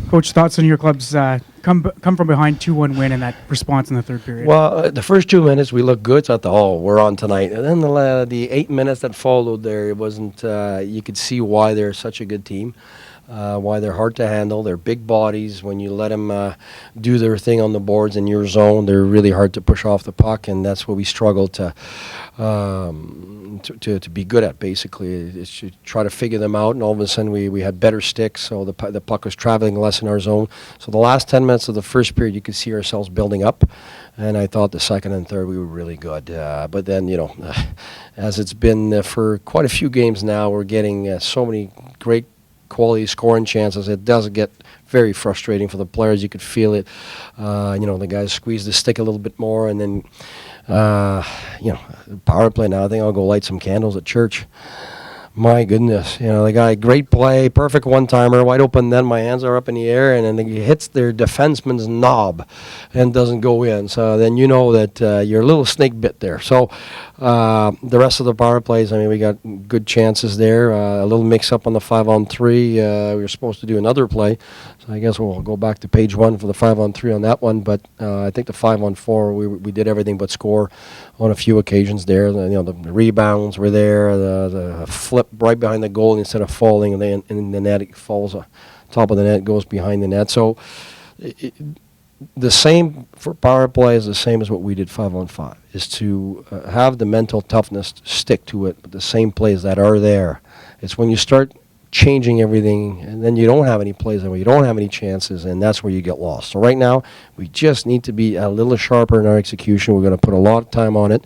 Coach, thoughts on your club's come from behind 2-1 win and that response in the third period? Well, the first 2 minutes we looked good. So I thought, oh, we're on tonight. And then the 8 minutes that followed there, it wasn't. You could see why they're such a good team. Why they're hard to handle. They're big bodies. When you let them do their thing on the boards in your zone, they're really hard to push off the puck, and that's what we struggle to be good at. Basically, is to try to figure them out. And all of a sudden, we had better sticks, so the puck was traveling less in our zone. So the last 10 minutes of the first period, you could see ourselves building up, and I thought the second and third we were really good. But then, as it's been for quite a few games now, we're getting so many great quality scoring chances. It does get very frustrating for the players. You could feel it. The guys squeeze the stick a little bit more, and then, power play now. I think I'll go light some candles at church. My goodness, the guy, great play, perfect one-timer, wide open net, my hands are up in the air, and then he hits their defenseman's knob and doesn't go in. So then you know that you're a little snake bit there. So the rest of the power plays, we got good chances there. A little mix-up on the 5-on-3. We were supposed to do another play. So I guess we'll go back to page 1 for the 5-on-3 on that one. But I think the 5-on-4, we did everything but score on a few occasions there. The rebounds were there, the flip right behind the goal instead of falling in the net. It falls on top of the net, goes behind the net. So the same for power play is the same as what we did 5-on-5, is to have the mental toughness to stick to it, but the same plays that are there. It's when you start changing everything, and then you don't have any plays, and you don't have any chances, and that's where you get lost. So right now, we just need to be a little sharper in our execution. We're going to put a lot of time on it.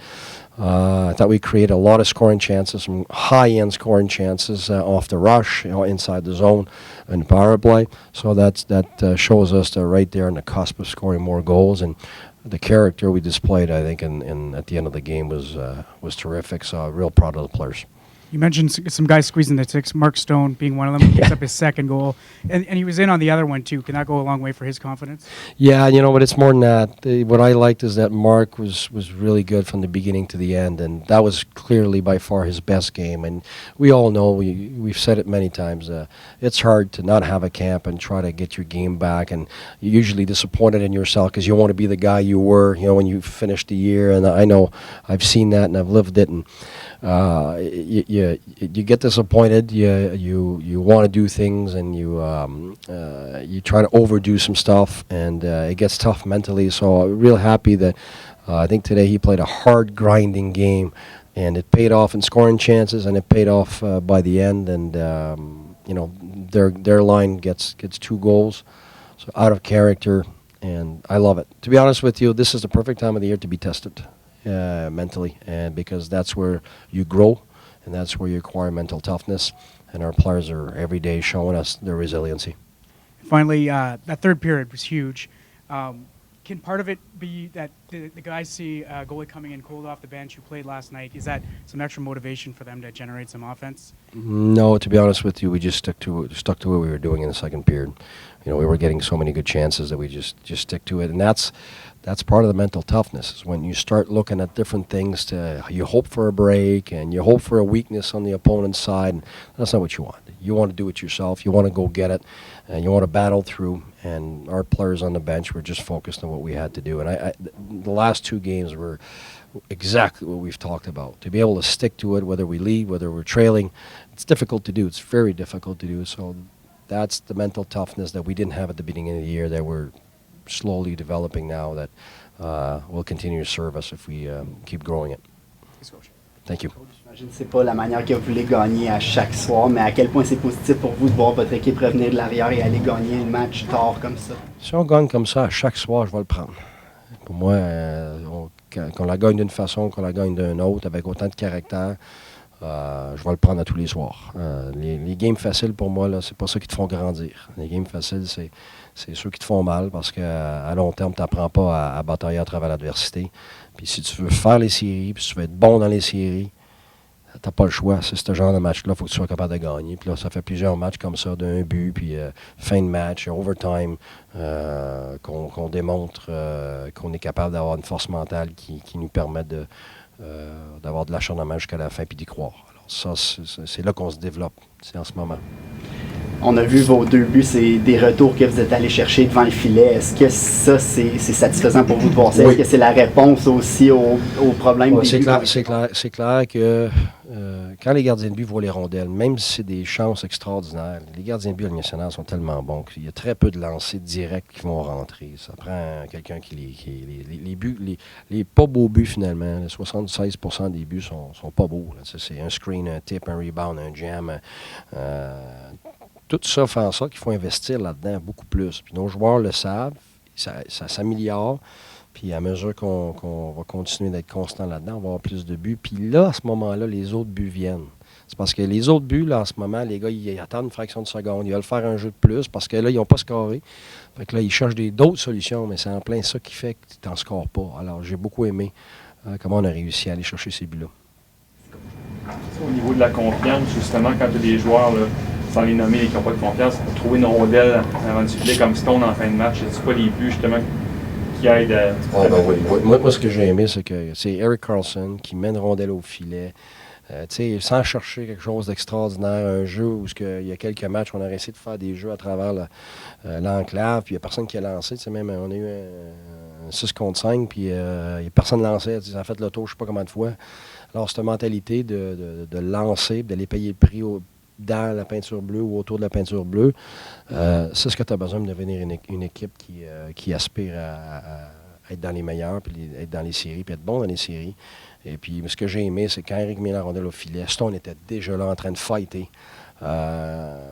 I thought we created a lot of scoring chances, some high-end scoring chances off the rush, inside the zone and power play. So that shows us that right there on the cusp of scoring more goals. And the character we displayed, I think, in at the end of the game was terrific. So real proud of the players. You mentioned some guys squeezing the sticks, Mark Stone being one of them, picks up his second goal. And he was in on the other one, too. Can that go a long way for his confidence? Yeah, but it's more than that. What I liked is that Mark was really good from the beginning to the end, and that was clearly by far his best game. And we all know, we've said it many times, it's hard to not have a camp and try to get your game back, and you're usually disappointed in yourself because you want to be the guy you were, when you finished the year. And I know I've seen that and I've lived it, and you get disappointed. You want to do things, and you try to overdo some stuff, and it gets tough mentally. So I'm real happy that I think today he played a hard, grinding game, and it paid off in scoring chances, and it paid off by the end. And their line gets 2 goals, so out of character, and I love it. To be honest with you, this is the perfect time of the year to be tested. Mentally, and because that's where you grow, and that's where you acquire mental toughness, and our players are every day showing us their resiliency. Finally, that third period was huge. Can part of it be that the guys see a goalie coming in cold off the bench who played last night? Is that some extra motivation for them to generate some offense? No, to be honest with you, we just stuck to what we were doing in the second period. We were getting so many good chances that we just stick to it, and that's part of the mental toughness, is when you start looking at different things. You hope for a break, and you hope for a weakness on the opponent's side. And that's not what you want. You want to do it yourself. You want to go get it, and you want to battle through. And our players on the bench were just focused on what we had to do. And the last 2 games were exactly what we've talked about. To be able to stick to it, whether we lead, whether we're trailing, it's difficult to do. It's very difficult to do. So that's the mental toughness that we didn't have at the beginning of the year, that we're slowly developing now, that will continue to serve us if we keep growing it. Thank you. J'imagine que ce n'est pas la manière que vous voulez gagner à chaque soir, mais à quel point c'est positif pour vous de voir votre équipe revenir de l'arrière et aller gagner un match tard comme ça? Si on gagne comme ça à chaque soir, je vais le prendre. Pour moi, qu'on la gagne d'une façon, qu'on la gagne d'une autre, avec autant de caractère, je vais le prendre à tous les soirs. Les games faciles, pour moi, là, c'est pas ça qui te font grandir. Les games faciles, c'est ceux qui te font mal, parce qu'à long terme, tu n'apprends pas à batailler à travers l'adversité. Puis si tu veux faire les séries, puis si tu veux être bon dans les séries, tu n'as pas le choix. C'est ce genre de match-là, il faut que tu sois capable de gagner. Puis là, ça fait plusieurs matchs comme ça, d'un but, puis fin de match, overtime, qu'on démontre qu'on est capable d'avoir une force mentale qui nous permet d'avoir de l'acharnement jusqu'à la fin, puis d'y croire. Alors ça, c'est là qu'on se développe, c'est en ce moment. On a vu vos 2 buts, c'est des retours que vous êtes allés chercher devant le filet. Est-ce que ça, c'est satisfaisant pour vous de voir ça? Oui. Est-ce que c'est la réponse aussi aux problèmes Ouais, des buts? c'est clair que quand les gardiens de but voient les rondelles, même si c'est des chances extraordinaires, les gardiens de but à l'Union nationale sont tellement bons qu'il y a très peu de lancers directs qui vont rentrer. Ça prend quelqu'un les buts, les pas beaux buts finalement, 76% des buts sont pas beaux. Là. C'est un screen, un tip, un rebound, un jam. Tout ça fait en sorte qu'il faut investir là-dedans beaucoup plus. Puis nos joueurs le savent, ça s'améliore. Puis à mesure qu'on va continuer d'être constant là-dedans, on va avoir plus de buts. Puis là, à ce moment-là, les autres buts viennent. C'est parce que les autres buts, là, en ce moment, les gars, ils attendent une fraction de seconde. Ils veulent faire un jeu de plus parce que là, ils n'ont pas scoré. Fait que là, ils cherchent d'autres solutions, mais c'est en plein ça qui fait que tu n'en scores pas. Alors, j'ai beaucoup aimé comment on a réussi à aller chercher ces buts-là. Au niveau de la confiance, justement, quand tu as des joueurs, là, sans les nommer, qui n'ont pas de confiance, pour trouver une rondelle avant du filet comme Stone en fin de match, c'est pas les buts, justement, qui aident à... Oui. Moi, ce que j'ai aimé, c'est que c'est Eric Carlson qui mène rondelle au filet. Sans chercher quelque chose d'extraordinaire, un jeu où il y a quelques matchs, on a essayé de faire des jeux à travers l'enclave, puis il n'y a personne qui a lancé. Même on a eu un 6 contre 5, puis il n'y a personne lancé. Ça a fait le tour, je ne sais pas combien de fois. Alors, cette mentalité de lancer, d'aller payer le prix dans la peinture bleue ou autour de la peinture bleue, c'est ce que tu as besoin de devenir une équipe qui aspire à être dans les meilleurs, puis être dans les séries, puis être bon dans les séries. Et puis, ce que j'ai aimé, c'est quand Eric met la rondelle au filet, Stone était déjà là en train de fighter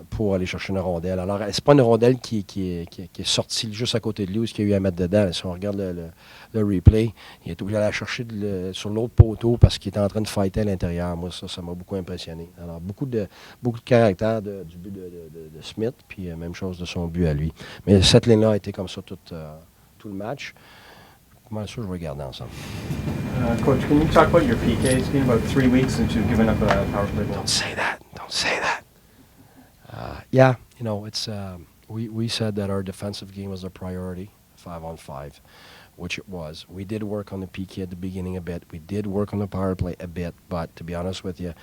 pour aller chercher une rondelle. Alors, c'est pas une rondelle qui est sortie juste à côté de lui ou ce qu'il y a eu à mettre dedans. Si on regarde le replay, il est obligé d'aller la chercher sur l'autre poteau parce qu'il était en train de fighter à l'intérieur. Moi, ça m'a beaucoup impressionné. Alors, beaucoup de caractère du but de Smith, puis même chose de son but à lui. Mais cette ligne-là a été comme ça tout le match. Moi, ça, je vais regarder ensemble. Coach, can you talk about your PK? It's been about 3 weeks since you've given up a power play goal. Don't say that. Yeah, it's we said that our defensive game was a priority, 5-on-5, which it was. We did work on the PK at the beginning a bit. We did work on the power play a bit, but to be honest with you,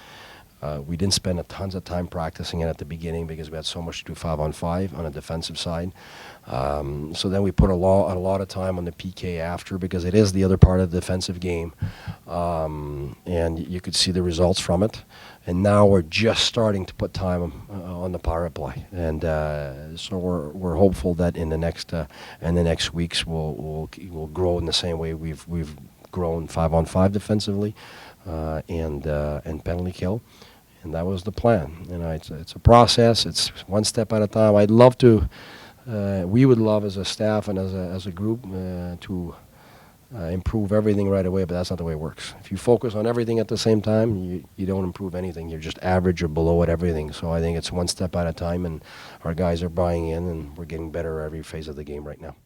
we didn't spend tons of time practicing it at the beginning because we had so much to do 5-on-5 on the defensive side. So then we put a lot of time on the PK after because it is the other part of the defensive game. And you could see the results from it. And now we're just starting to put time on the power play. And so we're hopeful that in the next weeks we'll grow in the same way we've grown 5-on-5 defensively and penalty kill. And that was the plan. It's a process. It's one step at a time. I'd love to. We would love as a staff and as a group to improve everything right away, but that's not the way it works. If you focus on everything at the same time, you don't improve anything. You're just average or below at everything. So I think it's one step at a time, and our guys are buying in, and we're getting better every phase of the game right now.